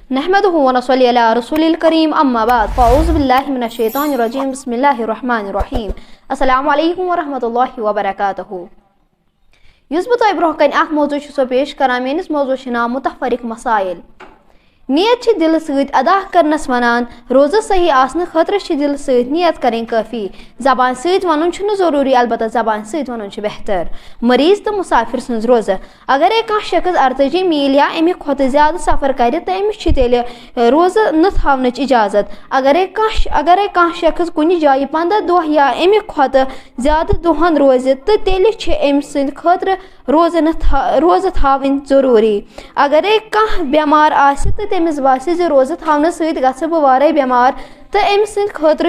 नहमदुहु व नसल्ली अला रसूलिल करीम अम्मा बाद फ़अऊज़ु बिल्लाहि मिनश शैतानिर रजीम बिस्मिल्लाहिर रहमानिर रहीम अस्सलामु अलैकुम व रहमतुल्लाहि व बरकातहू। युस बह तोह ब्रोह कन अख मौजू छुसो पेश करान मेनिस मौजू नाम मुतफरिक मसाइल। नियत दिल सत अदा करनस वनान रोज़ सही आसन खतर दिल सत नियत करें काफ़ी। जबान सत वन जरूरी अलबत्ता जबान सत वन बेहतर। मरीज तो मुसाफिर सज रोज़ अगर कह शख्स 48 मील या अमि खुद ज्यादा सफ़र कर तो अमिस रोज़ न थवन इजाज़त। अगर कह शख्स कुन जाय 15 दह या अमि खुद ज्यादा दोहन रोज़ तो तेल अम सद खतर रोज़ थवन जरूरी। अगर कह बेमार आसि तो तमिस बासे रोज़ थवन सत बह वारे बेमार तो अम सद खतर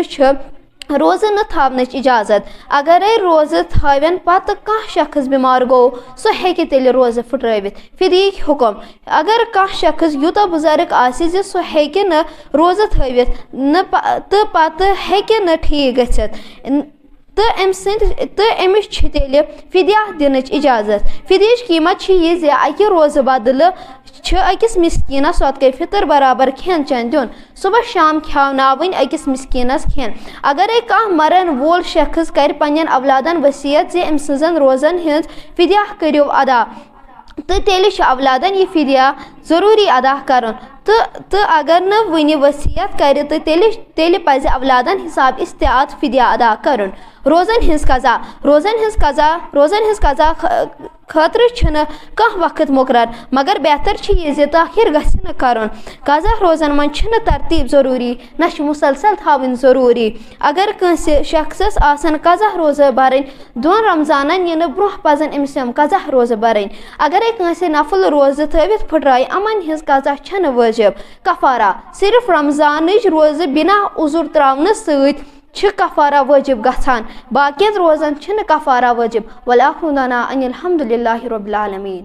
रोज़ न थवन इजाज़त। अगर रोज़ थवन पत कह शख्स बीमार गो सह हेकि तेल रोज़ फुट्रवित। फिदीक हुक्म अगर कह शख्स यूत बुजुर्ग आसि जे सह हेकि न रोज़ थवित तो पत हेकि न ठीक गछित तो अमिस तेल फिदिया दिन इजाज़त। फिदियच कीमत यह अकि रोज़ बदल अकिस मिस्कीनस सदक़े फितर बराबर खेन चन दिन सुबह शाम खवनावन अकिस मिस्कीनस खेन। अगर कह मरन वोल शख्स कर पन्न अवलादन वसीयत जे अम सजन रोज़न हिंद फिदिया करो अदा तो तेल अवलादन यह फिदिया जरूरी अदा कर। तो अगर न वन वसीयत कर तो तेल पज अवलादन हिसाब इस्तिआत फिदिया अदा कर। रोज़न हिंस कज़ा खतर कह वक्त मुकर्रर मगर बेहतर यह ताखिर गि कर। कज़ा रोज़न मन तरतीब जरूरी न मुसलसल थवन जरूरी। अगर कंस शख्स कज़ा रोज़ बरन 2 रमजान इन ब्रोह पजन अमिस कज़ा रोज़ बरन। अगर कंस नफल रोज़ थवित फुट्राय अमन हिंस कज़ा छन वाजिब। कफारा सिर्फ रमजान रोज़ बिना उजुर त्रावन सत कफारा वाजिब गछान बाकियन रोज़न कफारा वाजिब। वलाखुना अनिल हम्दुलिल्लाहि रब्बिल आलमीन।